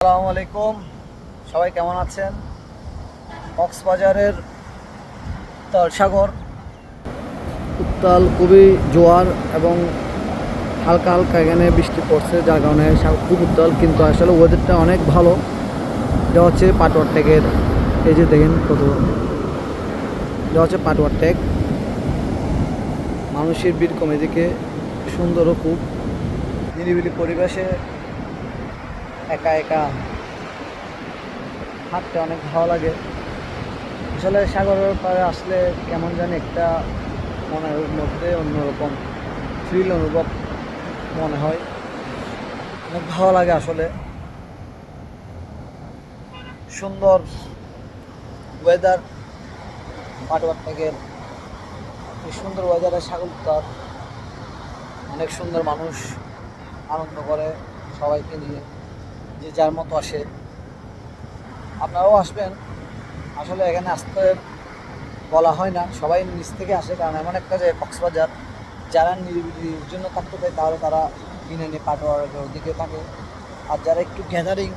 আসসালামু আলাইকুম, সবাই কেমন আছেন? কক্সবাজারের সাগর উত্তাল, খুবই জোয়ার এবং হালকা হালকা এখানে বৃষ্টি পড়ছে, যার কারণে সাগর খুব উত্তাল। কিন্তু আসলে ওয়েদারটা অনেক ভালো। এটা হচ্ছে পাটওয়ার ট্যাগের, এই যে দেখেন কত, এটা হচ্ছে পাটওয়ার ট্যাগ। মানুষের ভিড় কমে, দিকে সুন্দরও খুব নিরিবিলি পরিবেশে একা একা হাঁটতে অনেক ভালো লাগে। আসলে সাগরের পাড়ে আসলে কেমন জানি একটা মনের মধ্যে অন্যরকম ফিল অনুভব মনে হয়, অনেক ভালো লাগে। আসলে সুন্দর ওয়েদার, পাটওয়ার থেকে এই সুন্দর ওয়েদারে সাগর উত্তাল, অনেক সুন্দর মানুষ আনন্দ করে সবাইকে নিয়ে, যে যার মতো আসে। আপনারাও আসবেন। আসলে এখানে আসতে বলা হয় না, সবাই নিজ থেকে আসে, কারণ এমন একটা যে কক্সবাজার, যারা নিরিবিলির জন্য থাকতে চায় তাহলে তারা কিনে নিয়ে পাটোয়ারের দিকে থাকে। আর যারা একটু গ্যাদারিং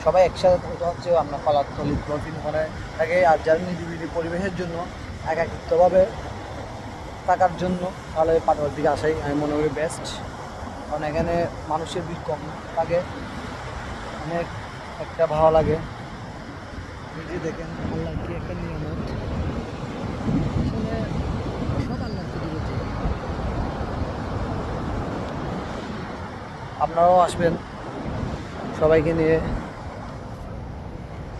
সবাই একসাথে, ওটা হচ্ছে আমরা কলারতলি ডলফিন ওখানে থাকে। আর যারা নিরিবিলি পরিবেশের জন্য একাকিত্বভাবে থাকার জন্য, তাহলে পাটোয়ার দিকে আসাই আমি মনে করি বেস্ট। কারণ এখানে মানুষের ভিড় কম থাকে, অনেক একটা ভালো লাগে। নিজে দেখেন আল্লাহ কি একটা নিয়ামত, আসলে সব আল্লাহ দিয়েছে। আপনারাও আসবেন সবাইকে নিয়ে।